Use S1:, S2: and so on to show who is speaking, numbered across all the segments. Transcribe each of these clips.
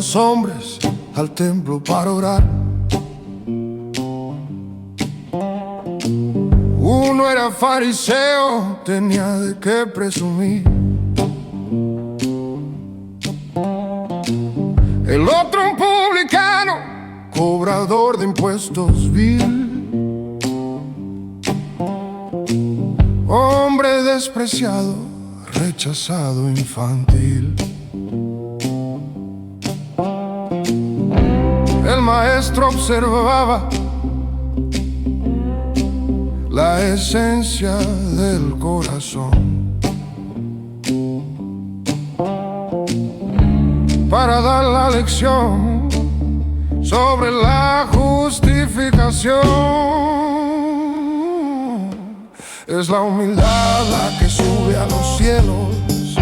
S1: dos hombres al templo para orar. Uno era fariseo, tenía de qué presumir. El otro un publicano, cobrador de impuestos vil. Hombre despreciado, rechazado, infantil. El maestro observaba la esencia del corazón para dar la lección sobre la justificación. Es la humildad la que sube a los cielos,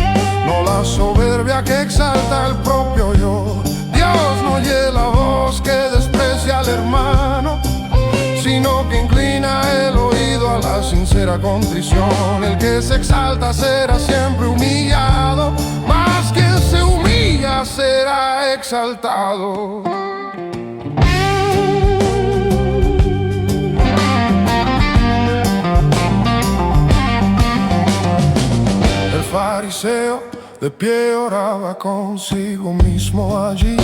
S1: no la soberbia que exalta el propio yo. Dios no oye la voz que desprecia al hermano, sino que inclina el oído a la sincera contrición. El que se exalta será siempre humillado, mas quien se humilla será exaltado. El fariseo de pie oraba consigo mismo allí,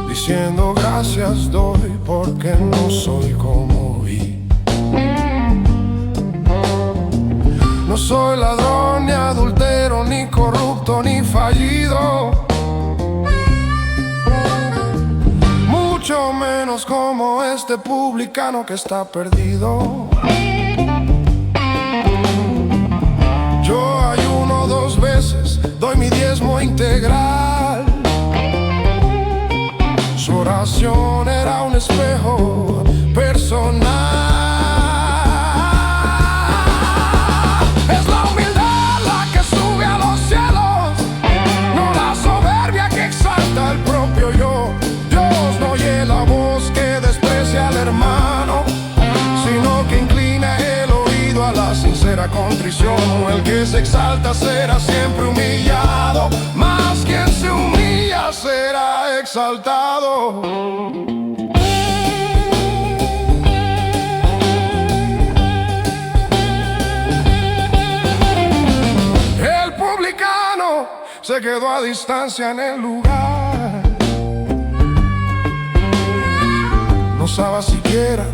S1: diciendo gracias doy porque no soy como vi. No soy ladrón, ni adultero, ni corrupto, ni fallido, mucho menos como este publicano que está perdido. Yo ayuno 2 veces, doy mi diezmo integral. Su oración era un espejo personal. Es la humildad la que sube a los cielos, no la soberbia que exalta el propio yo. Dios no oye la voz que desprecia al hermano, sino que inclina el oído a la sincera contrición. El que se exalta será siempre humillado, mas quien se humilla será exaltado. El publicano se quedó a distancia en el lugar, no osaba siquiera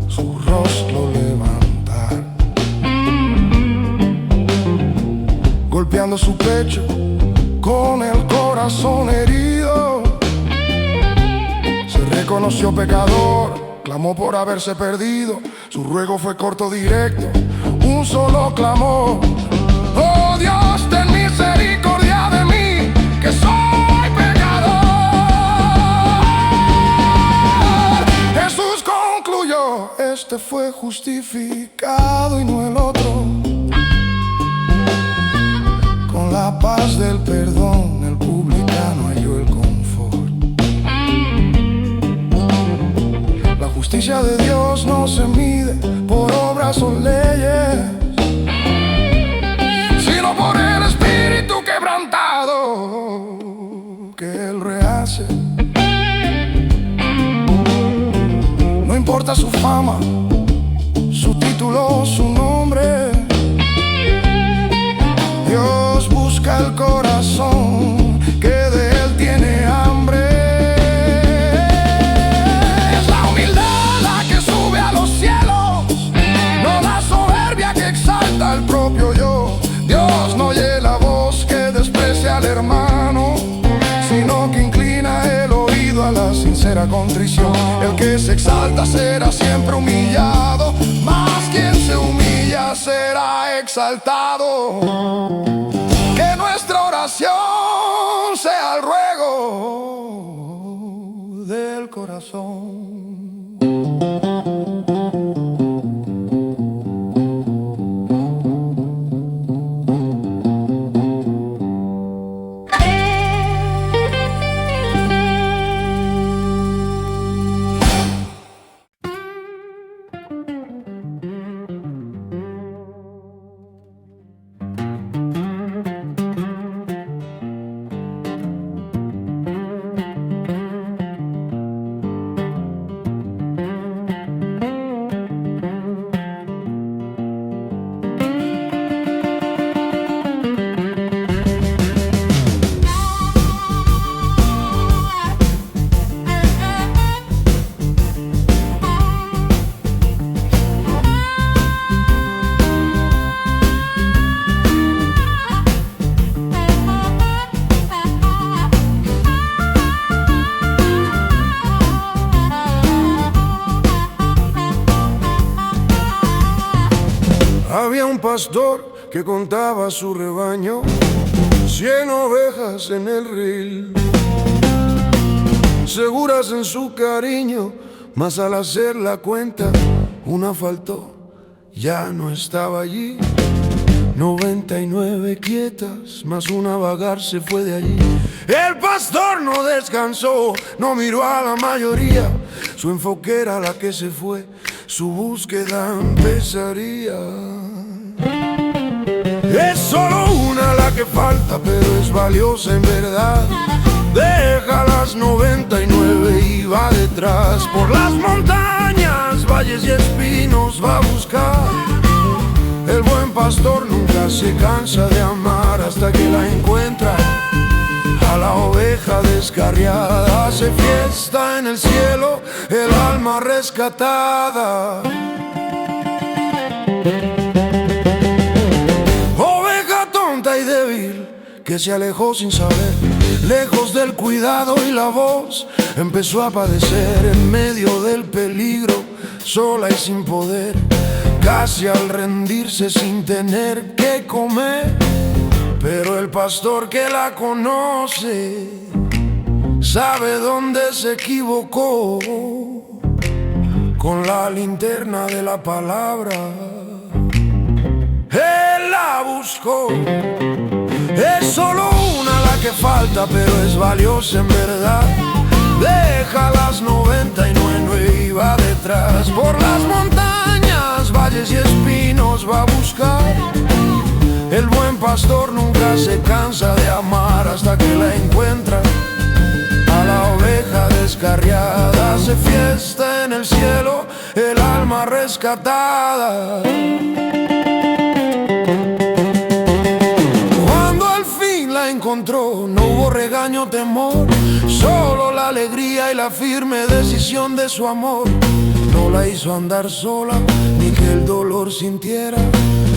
S1: su rostro levantar, golpeando su pecho con el corazón herido. Se reconoció pecador, clamó por haberse perdido. Su ruego fue corto, directo, un solo clamor: oh Dios, ten misericordia de mí, que soy pecador. Jesús concluyó: este fue justificado y no el otro. Con la paz del perdón, el publicano halló el confort. La justicia de Dios no se mide por obras o leyes, sino por el espíritu quebrantado que Él rehace. No importa su fama, su título, su nombre, Dios busca el corazón que de Él tiene hambre. Es la humildad la que sube a los cielos, no la soberbia que exalta el propio yo. Dios no oye la voz que desprecia al hermano, sino que inclina el oído a la sincera contrición. El que se exalta será siempre humillado, mas quien se humilla será exaltado. Que nuestra oración sea el ruego del corazón. Había un pastor que contaba su rebaño, 100 ovejas en el ril, seguras en su cariño, mas al hacer la cuenta, una faltó, ya no estaba allí. 99 quietas, más una vagar se fue de allí. El pastor no descansó, no miró a la mayoría. Su enfoque era la que se fue, su búsqueda empezaría. Es solo una la que falta, pero es valiosa en verdad. Deja las 99 y va detrás. Por las montañas, valles y espinos va a buscar. El buen pastor nunca se cansa de amar hasta que la encuentra. A la oveja descarriada hace fiesta en el cielo el alma rescatada. Oveja tonta y débil que se alejó sin saber, lejos del cuidado y la voz, empezó a padecer en medio del peligro, sola y sin poder, casi al rendirse sin tener que comer. Pero el pastor que la conoce sabe dónde se equivocó. Con la linterna de la palabra él la buscó. Es solo una la que falta, pero es valiosa en verdad. Deja las 99 y va detrás. Por las montañas, valles y espinos va a buscar. El buen pastor nunca se cansa de amar hasta que la encuentra. A la oveja descarriada hace fiesta en el cielo el alma rescatada. Cuando al fin la encontró, no hubo regaño, temor, solo la alegría y la firme decisión de su amor. No la hizo andar sola, ni que el dolor sintiera.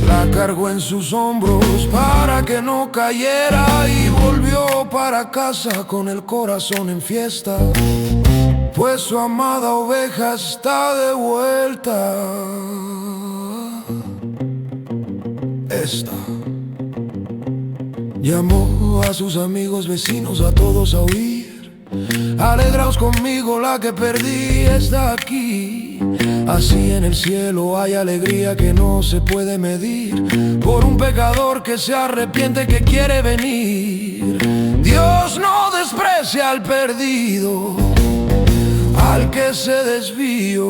S1: La cargó en sus hombros para que no cayera y volvió para casa con el corazón en fiesta, pues su amada oveja está de vuelta. Esta llamó a sus amigos, vecinos, a todos a huir. Alegraos conmigo, la que perdí está aquí. Así en el cielo hay alegría que no se puede medir, por un pecador que se arrepiente, que quiere venir. Dios no desprecia al perdido, al que se desvió.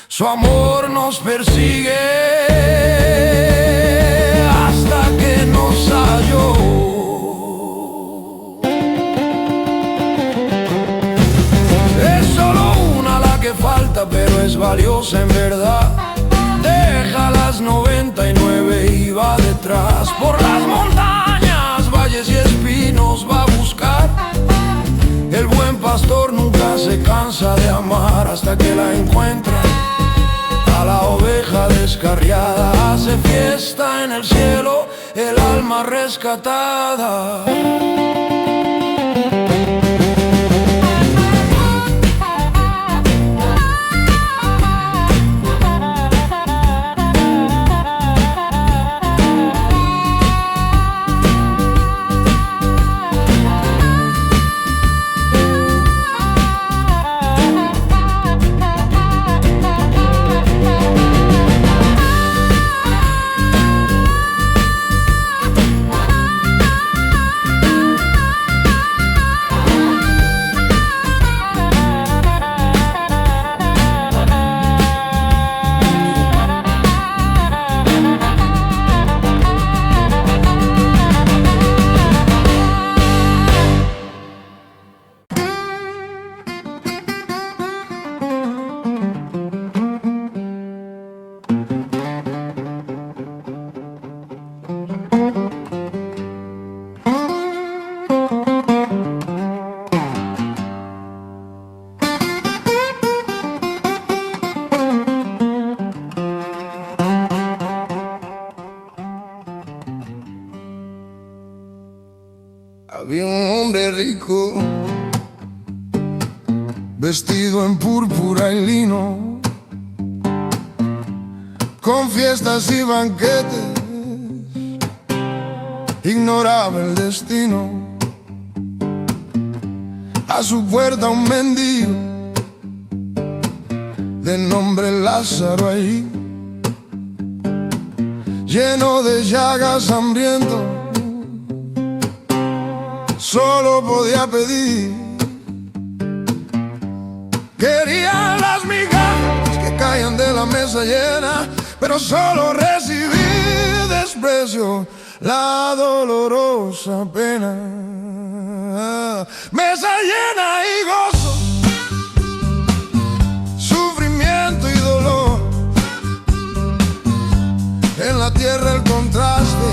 S1: Su amor nos persigue hasta que nos halló. Falta, pero es valiosa en verdad. Deja las 99 y va detrás. Por las montañas, valles y espinos va a buscar. El buen pastor nunca se cansa de amar hasta que la encuentra. A la oveja descarriada hace fiesta en el cielo el alma rescatada. Había un hombre rico, vestido en púrpura y lino, con fiestas y banquetes, ignoraba el destino. A su puerta un mendigo de nombre Lázaro ahí, lleno de llagas, hambriento, solo podía pedir. Quería las migajas que caían de la mesa llena, pero solo recibí desprecio, la dolorosa pena. Mesa llena y gozo, sufrimiento y dolor. En la tierra el contraste,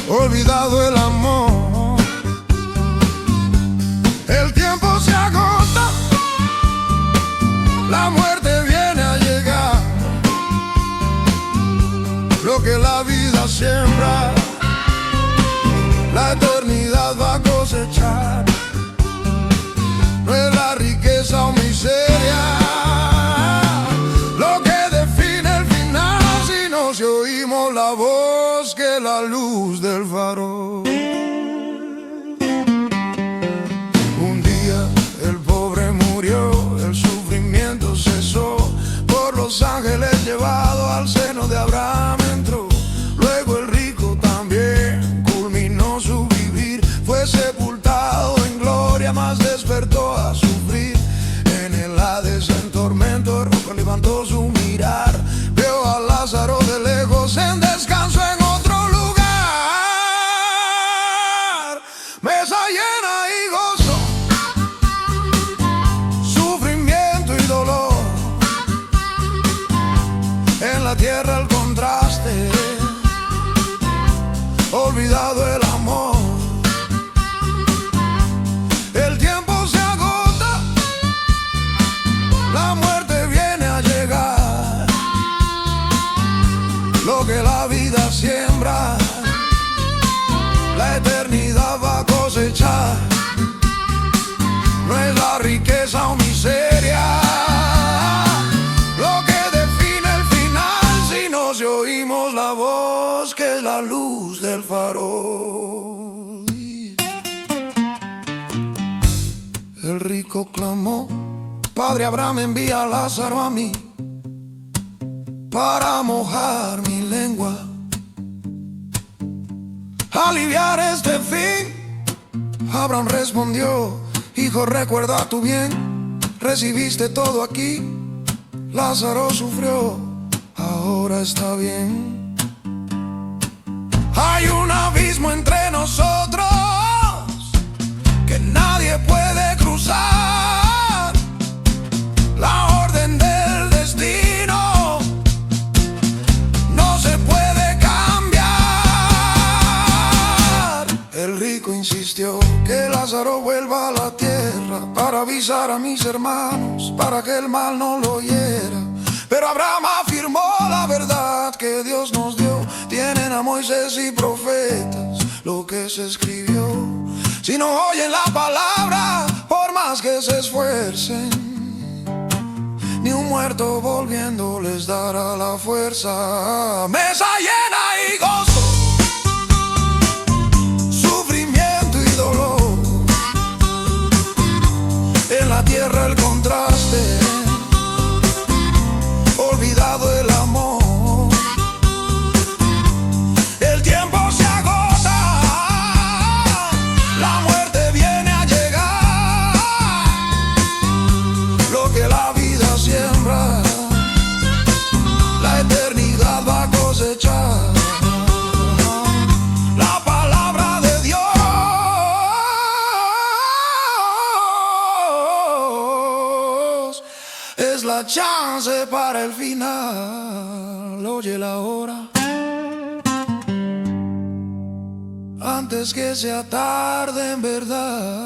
S1: olvidado el amor. El tiempo se agota, la muerte viene a llegar. Lo que la vida siembra, la eternidad va a cosechar. No es la riqueza o miseria lo que define el final, sino si oímos la voz que es la luz del farol. Un día el pobre murió, el sufrimiento cesó, por los ángeles llevado al seno de Abraham entró. Luego el rico también culminó su vivir, fue sepultado en gloria, mas despertó a sufrir. En el Hades en tormento, el rojo levantó su mirar, vio a Lázaro de lejos en descanso en otro lugar. Mesa llena y gozo, sufrimiento y dolor. En la tierra el contraste, olvidado el amor. El tiempo se agota, la muerte viene a llegar. Lo que la vida siembra, la eternidad va a cosechar. No es la riqueza o miseria lo que define el final, sino si oímos la voz que es la luz del farol. El rico clamó: Padre Abraham, envía a Lázaro a mí para mojar mi lengua, aliviar este fin. Abraham respondió: Hijo, recuerda tu bien, recibiste todo aquí. Lázaro sufrió, ahora está bien. Hay un abismo entre nosotros que nadie puede cruzar. La orden del destino no se puede cambiar. El rico insistió que Lázaro vuelva a la tierra para avisar a mis hermanos, para que el mal no lo hiera. Pero Abraham afirmó la verdad que Dios nos dio. Tienen a Moisés y profetas lo que se escribió. Si no oyen la palabra, por más que se esfuercen, ni un muerto volviendo les dará la fuerza. Mesa llena y gozo, sufrimiento y dolor. En la tierra el contraste, olvidado el amor. El tiempo se agota, la muerte viene a llegar. Lo que la vida siembra, la eternidad va a cosechar. La palabra de Dios es la chance para el final. Oye la hora antes que sea tarde en verdad.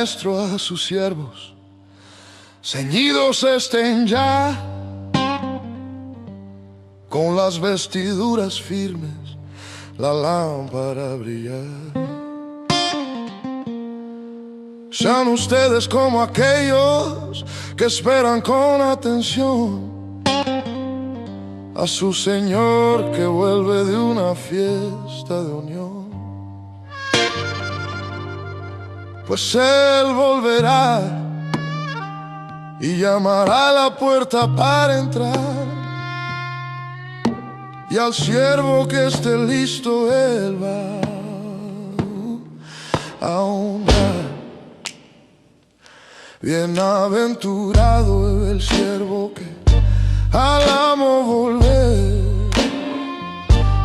S1: maestro a sus siervos, ceñidos estén ya, con las vestiduras firmes, la lámpara brillar. Sean ustedes como aquellos que esperan con atención a su Señor que vuelve de una fiesta de unión. Pues Él volverá y llamará a la puerta para entrar, y al siervo que esté listo Él va a honrar. Bienaventurado el siervo que al amo volver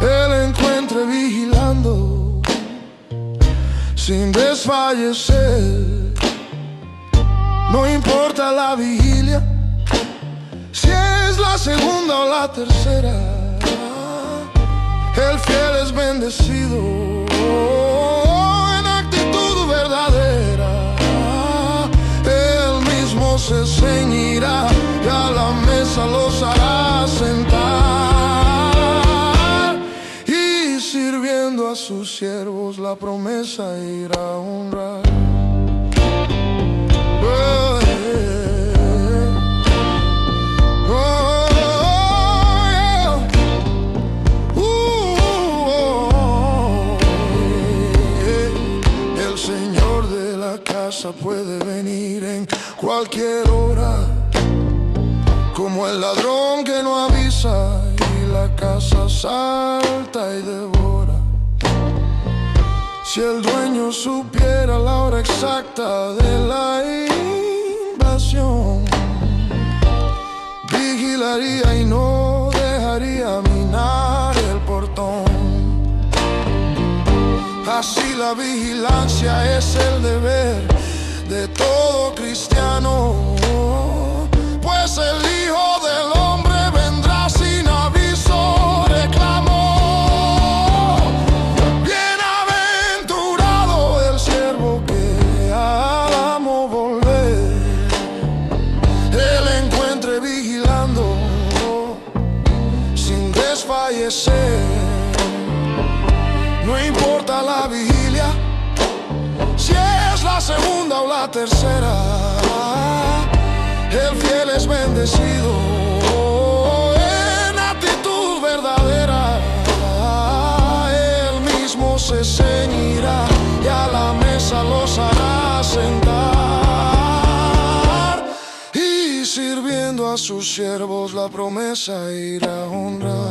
S1: Él encuentre vigilando sin desfallecer. No importa la vigilia, si es la segunda o la tercera, el fiel es bendecido en actitud verdadera. Él mismo se ceñirá y a la mesa los hará sentar, y sirviendo a sus siervos la promesa irá a honrar. El Señor de la casa puede venir en cualquier hora, como el ladrón que no avisa y la casa salta y devora. Si el dueño supiera la hora exacta de la invasión, vigilaría y no dejaría minar el portón. Así la vigilancia es el deber de todo cristiano, pues el Hijo del Hombre vendrá sin aviso, reclamó. Bienaventurado el siervo que al amo volver Él encuentre vigilando sin desfallecer. No importa la vigilia, si es la segunda o la tercera, el fiel es bendecido en actitud verdadera. Él mismo se ceñirá y a la mesa los hará sentar, y sirviendo a sus siervos la promesa irá a honrar.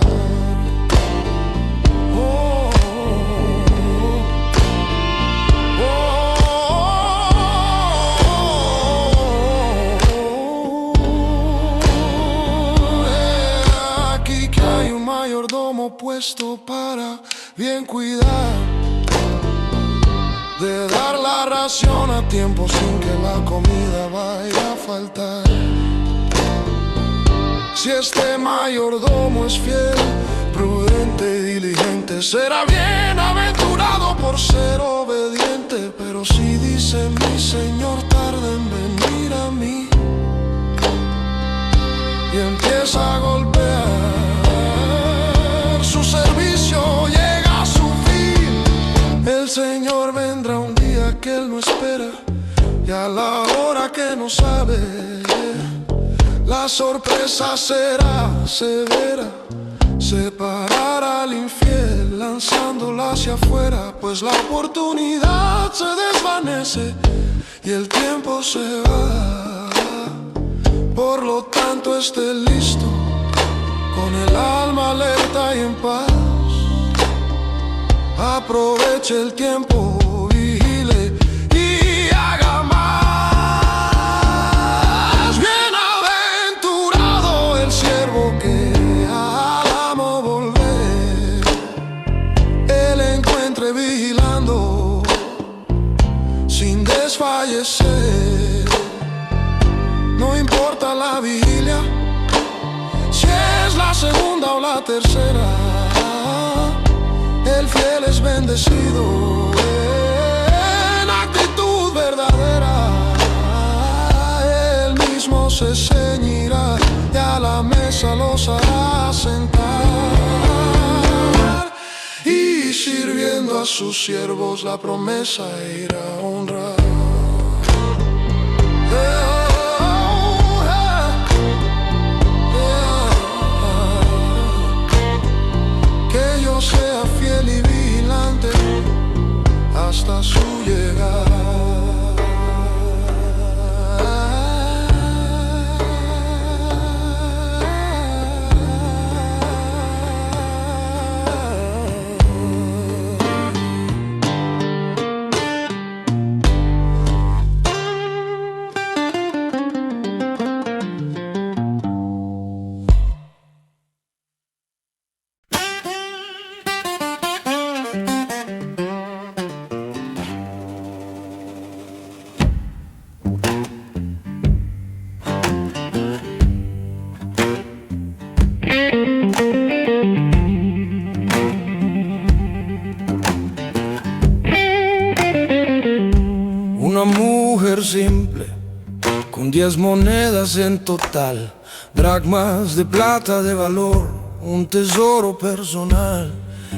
S1: Puesto para bien cuidar de dar la ración a tiempo sin que la comida vaya a faltar. Si este mayordomo es fiel, prudente y diligente, será bienaventurado por ser obediente. Pero si dice mi Señor tarda en venir a mí y empieza a golpear, su servicio llega a su fin. El Señor vendrá un día que Él no espera y a la hora que no sabe. La sorpresa será severa, separará al infiel lanzándola hacia afuera, pues la oportunidad se desvanece y el tiempo se va. Por lo tanto esté listo, con el alma alerta y en paz. Aproveche el tiempo, vigile y haga más. Bienaventurado el siervo que al amo volver Él encuentre vigilando sin desfallecer. No importa la vigilia, si es la segunda o la tercera, el fiel es bendecido en actitud verdadera. no se ceñirá y a la mesa los hará sentar, y sirviendo a sus siervos la promesa irá a honrar. Que yo sea fiel y vigilante hasta su llegada. Una mujer simple, con 10 monedas en total, dracmas de plata de valor, un tesoro personal.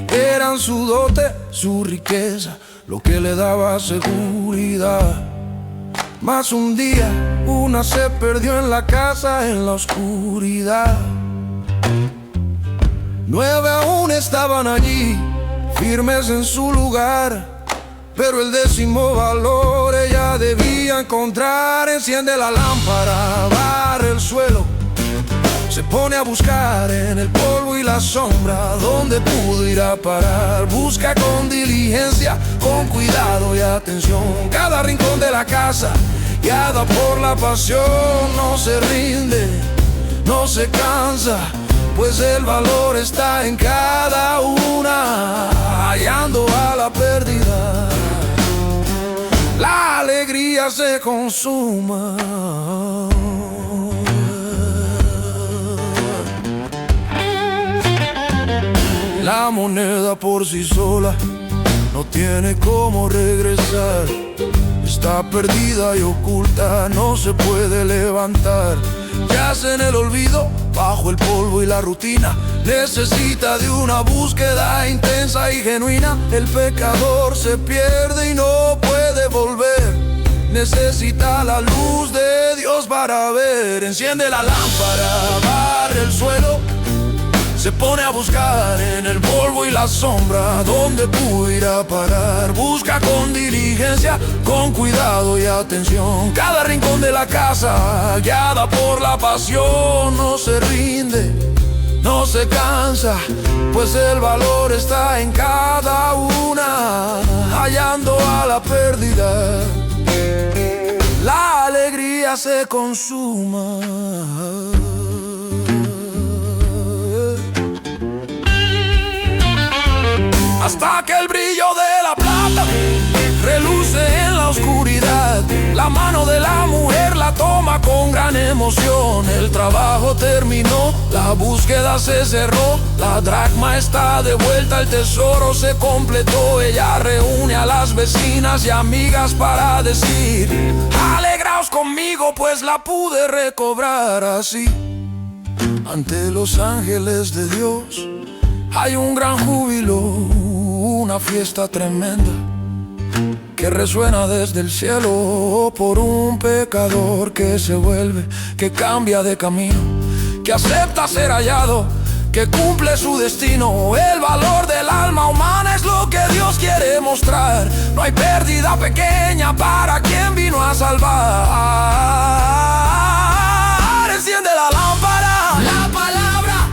S1: Eran su dote, su riqueza, lo que le daba seguridad. Mas un día, una se perdió en la casa en la oscuridad. 9 aún estaban allí, firmes en su lugar, pero el 10º valor ella debía encontrar. Enciende la lámpara, barre el suelo, se pone a buscar en el polvo y la sombra dónde pudo ir a parar. Busca con diligencia, con cuidado y atención, cada rincón de la casa, guiada por la pasión. No se rinde, no se cansa, pues el valor está en cada una, hallando a la pérdida. La alegría se consuma. La moneda por sí sola no tiene cómo regresar. Está perdida y oculta, no se puede levantar. Yace en el olvido, bajo el polvo y la rutina. Necesita de una búsqueda intensa y genuina. El pecador se pierde y no puede volver. Necesita la luz de Dios para ver. Enciende la lámpara, barre el suelo, se pone a buscar en el polvo y la sombra dónde pudo ir a parar. Busca con diligencia, con cuidado y atención, cada rincón de la casa, guiada por la pasión. No se rinde, no se cansa, pues el valor está en cada una, hallando a la pérdida. La alegría se consuma. Hasta que el brillo de la plata reluce en la oscuridad. La mano de la mujer la toma con gran emoción. El trabajo terminó, la búsqueda se cerró, la dracma está de vuelta, el tesoro se completó. Ella reúne a las vecinas y amigas para decir: alegraos conmigo, pues la pude recobrar. Así, ante los ángeles de Dios hay un gran júbilo, una fiesta tremenda que resuena desde el cielo por un pecador que se vuelve, que cambia de camino, que acepta ser hallado, que cumple su destino. El valor del alma humana es lo que Dios quiere mostrar. No hay pérdida pequeña para quien vino a salvar. Enciende la lámpara, la palabra,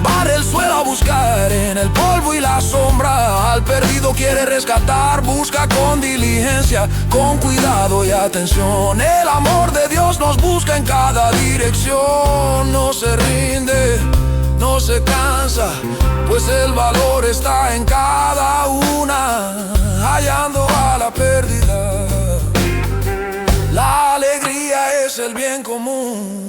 S1: barre el suelo a buscar en el polvo y la sombra. Al perdido quiere rescatar, busca con diligencia, con cuidado y atención. El amor de Dios nos busca en cada dirección. No se rinde, no se cansa, pues el valor está en cada una, hallando a la pérdida. La alegría es el bien común.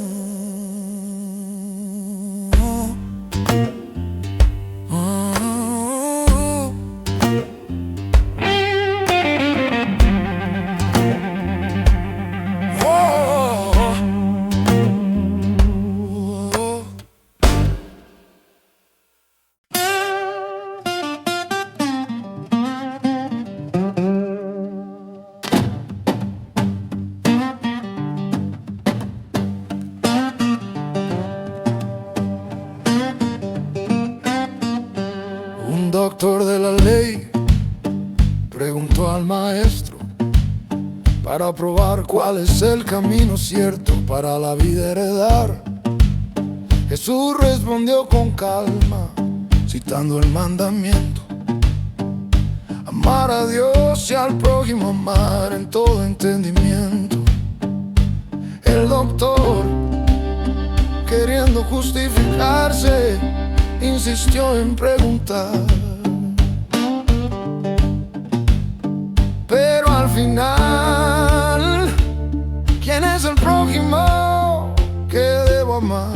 S1: doctor de la ley preguntó al maestro para probar cuál es el camino cierto para la vida heredar. Jesús respondió con calma, citando el mandamiento: amar a Dios y al prójimo, amar en todo entendimiento. El doctor, queriendo justificarse, insistió en preguntar, pero al final, ¿quién es el prójimo que debo amar?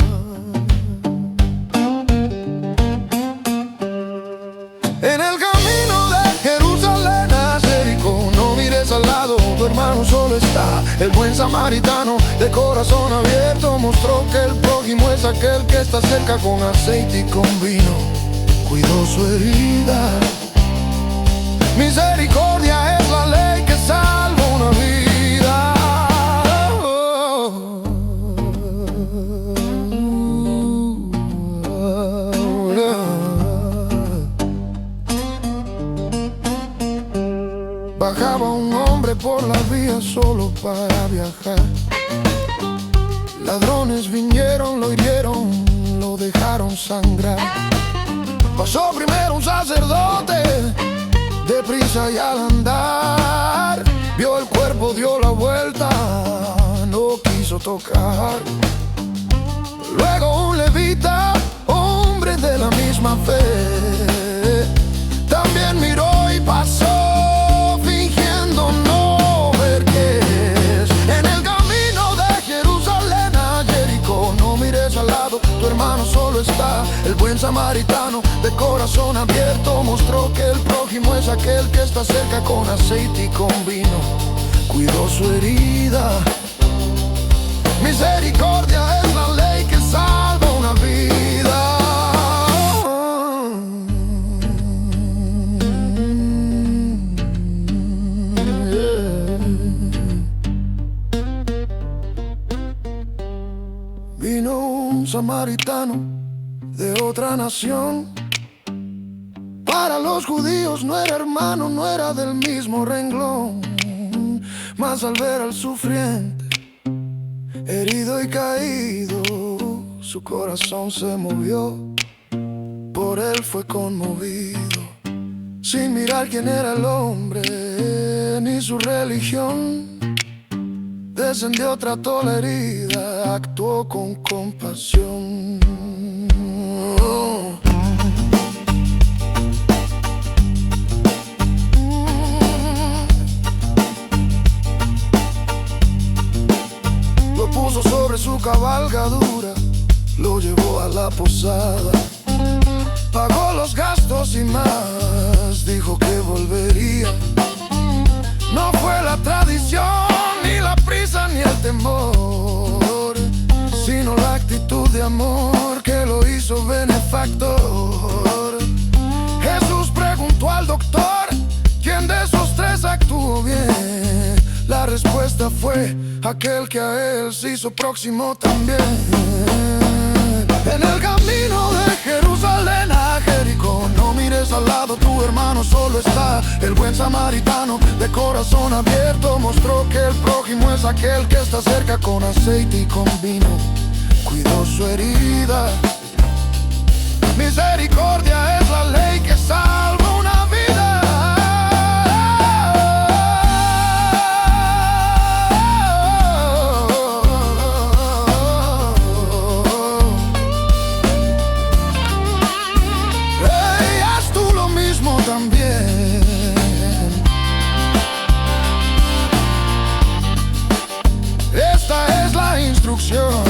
S1: En el camino de Jerusalén a Jericó, no mires al lado, tu hermano solo está. El buen samaritano, de corazón abierto, mostró que el prójimo es aquel que está cerca, con aceite y con vino cuidó su herida. Misericordia es la ley que salva una vida. Bajaba un hombre por la vía solo para viajar. Ladrones vinieron, lo hirieron, lo dejaron sangrar. Pasó primero un sacerdote, deprisa y al andar vio el cuerpo, dio la vuelta, no quiso tocar. Luego un levita, hombre de la misma fe, también miró y pasó, fingiendo no ver qué es. En el camino de Jerusalén a Jericó, no mires al lado, tu hermano solo está. El buen samaritano, de corazón abierto, mostró que el prójimo es aquel que está cerca, con aceite y con vino cuidó su herida. Misericordia es la ley que salva una vida. Vino un samaritano de otra nación. Para los judíos no era hermano, no era del mismo renglón. Mas al ver al sufriente, herido y caído, su corazón se movió, por él fue conmovido. Sin mirar quién era el hombre ni su religión, descendió, trató la herida, actuó con compasión. Lo puso sobre su cabalgadura, lo llevó a la posada, pagó los gastos y más, dijo que volvería. No fue la tradición, ni la prisa, ni el temor, sino la actitud de amor que lo hizo benefactor. Jesús preguntó al doctor, ¿quién de esos tres actuó bien? La respuesta fue aquel que a él se hizo próximo también. En el camino de Jerusalén a Jericó, no mires al lado, tu hermano solo está. El buen samaritano, de corazón abierto, mostró que el prójimo es aquel que está cerca, con aceite y con vino cuidó su herida. Misericordia es la ley que salva una vida. Esta es la instrucción.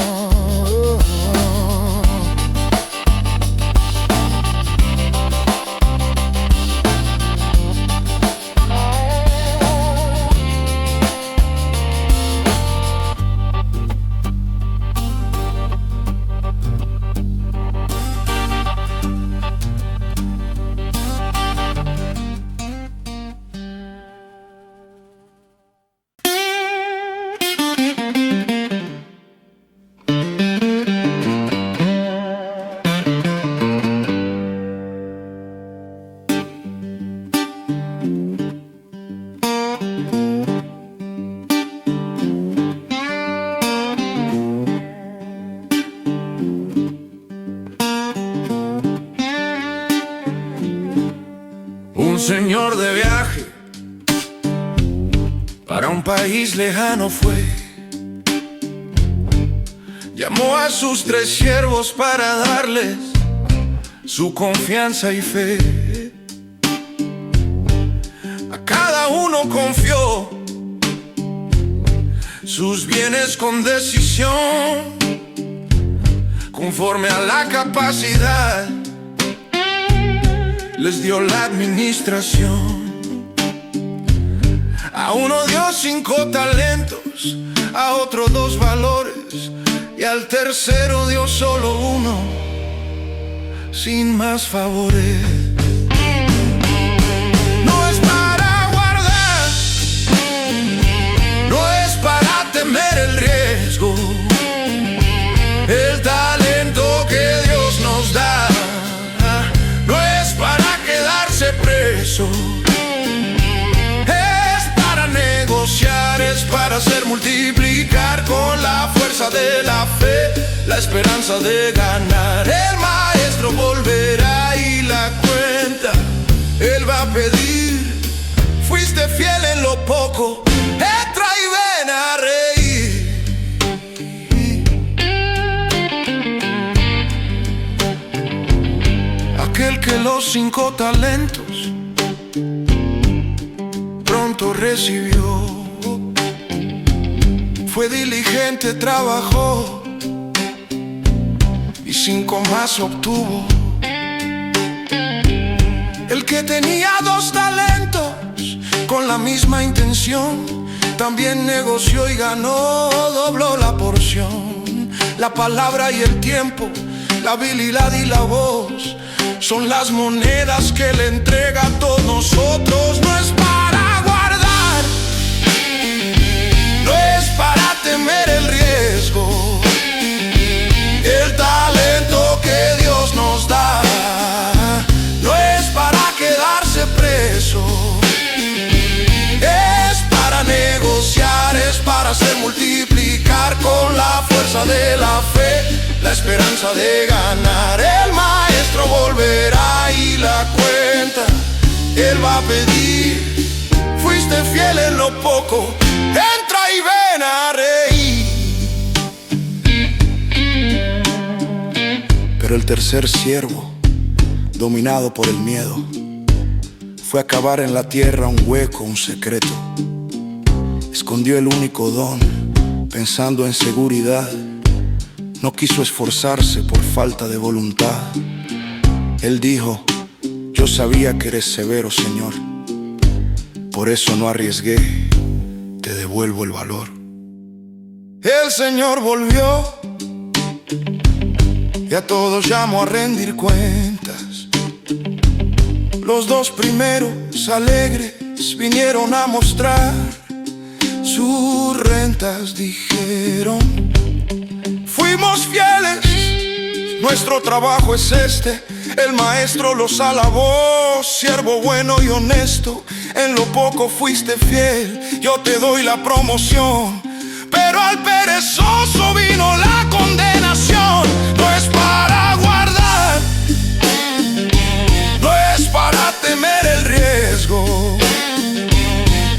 S1: señor de viaje para un país lejano fue. Llamó a sus 3 siervos para darles su confianza y fe. A cada uno confió sus bienes con decisión, conforme a la capacidad les dio la administración. A uno dio 5 talentos, a otro 2 valores, y al tercero dio solo 1, sin más favores. No es para guardar, no es para temer el riesgo, el talento que Dios nos da no es para quedarse preso, es para negociar, es para hacer multiplicar con la fuerza de la fe, la esperanza de ganar. El maestro volverá y la cuenta él va a pedir. Fuiste fiel en lo poco, entra y ven a reír. Aquel que los 5 talentos pronto recibió, fue diligente, trabajó y 5 más obtuvo. El que tenía 2 talentos con la misma intención también negoció y ganó, dobló la porción. La palabra y el tiempo, la habilidad y la voz son las monedas que le entrega a todos nosotros. No es para guardar, no es para temer el riesgo, el talento que Dios nos da no es para quedarse preso, es para negociar, es para hacer multiplicar con la fuerza de la fe, la esperanza de ganar. El maestro volverá y la cuenta él va a pedir. Fuiste fiel en lo poco, entra y ven a reír. Pero el tercer siervo, dominado por el miedo, fue a cavar en la tierra un hueco, un secreto. Escondió el único don, pensando en seguridad. No quiso esforzarse por falta de voluntad. Él dijo: yo sabía que eres severo, Señor, por eso no arriesgué, te devuelvo el valor. El Señor volvió y a todos llamó a rendir cuentas. Los 2 primeros alegres vinieron a mostrar sus rentas. Dijeron: fuimos fieles, nuestro trabajo es este. El maestro los alabó: siervo bueno y honesto, en lo poco fuiste fiel, yo te doy la promoción. Pero al perezoso vino la condenación. No es para guardar, no es para temer el riesgo,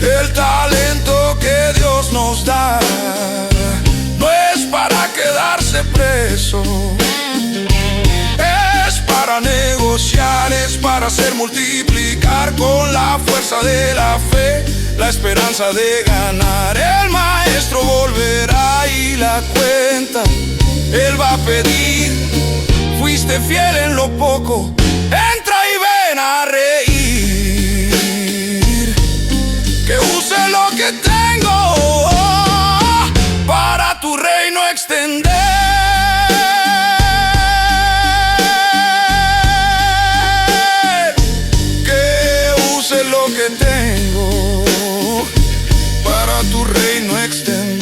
S1: el talento que Dios nos da no es para quedarse preso, es para negociar, es para hacer multiplicar con la fuerza de la fe, la esperanza de ganar. El maestro volverá y la cuenta él va a pedir. Fuiste fiel en lo poco, entra y ven a reír. Que use lo que tengo para tu reino extender. Lo que tengo para tu reino extender.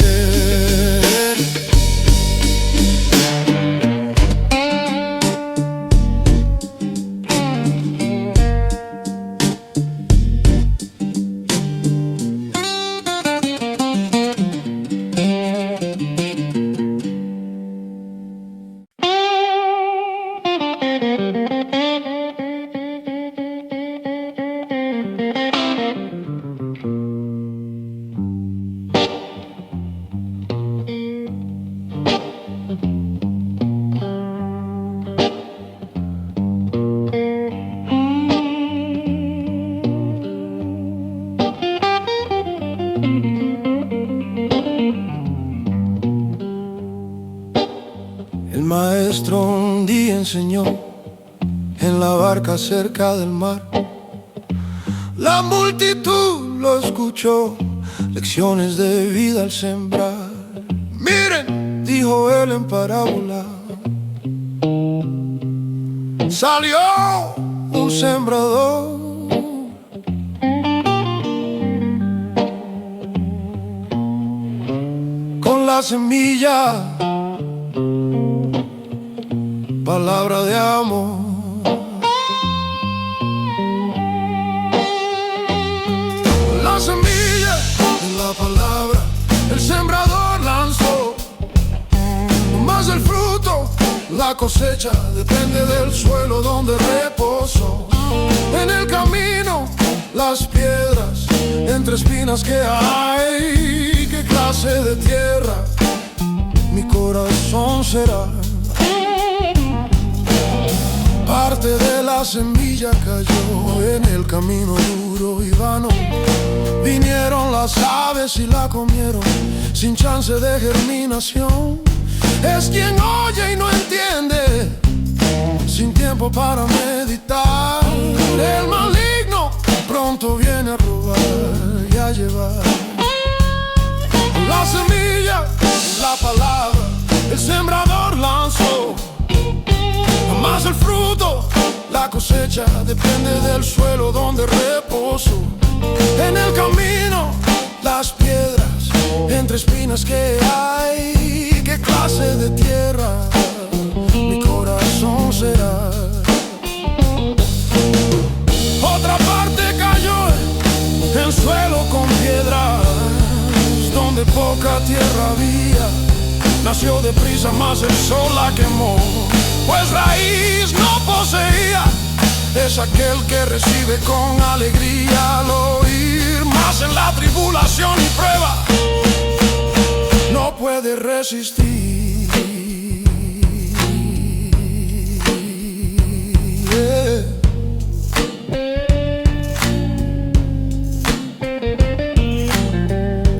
S1: El maestro un día enseñó en la barca cerca del mar. La multitud lo escuchó, lecciones de vida al sembrar. Miren, dijo él en parábola, salió un sembrador. Con la semilla, palabra de amor. La semilla en la palabra, el sembrador lanzó. Más el fruto, la cosecha, depende del suelo donde reposó. En el camino, las piedras, entre espinas que hay. ¿Qué clase de tierra mi corazón será? Parte de la semilla cayó en el camino duro y vano. Vinieron las aves y la comieron sin chance de germinación. Es quien oye y no entiende, sin tiempo para meditar. El maligno pronto viene a robar y a llevar. La semilla, la palabra, el sembrador lanzó. Más el fruto, la cosecha, depende del suelo donde reposo. En el camino, las piedras, entre espinas que hay. ¿Qué clase de tierra mi corazón será? Otra parte cayó en suelo con piedras, donde poca tierra había. Nació deprisa, mas el sol la quemó, pues raíz no poseía. Es aquel que recibe con alegría al oír. Mas en la tribulación y prueba no puede resistir.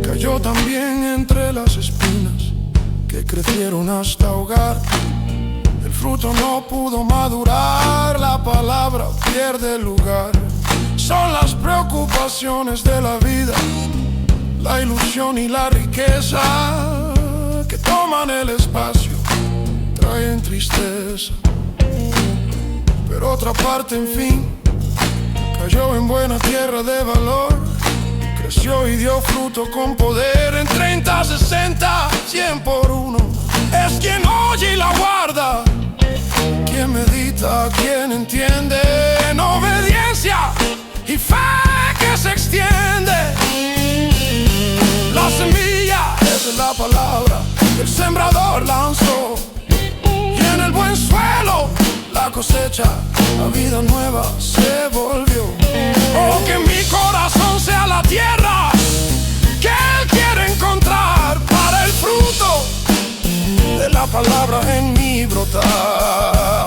S1: Cayó también entre las espinas que crecieron hasta ahogar. El fruto no pudo madurar, la palabra pierde lugar. Son las preocupaciones de la vida, la ilusión y la riqueza, que toman el espacio, traen tristeza. Pero otra parte, en fin, cayó en buena tierra de valor. Creció y dio fruto con poder en 30, 60, 100 por uno. Es quien oye y la guarda, quien medita, quien entiende, en obediencia y fe que se extiende. La semilla es la palabra, el sembrador lanzó, y en el buen suelo la cosecha, la vida nueva se volvió. Oh, que mi corazón sea la tierra que Él quiere encontrar para el fruto de la palabra en mí brotar.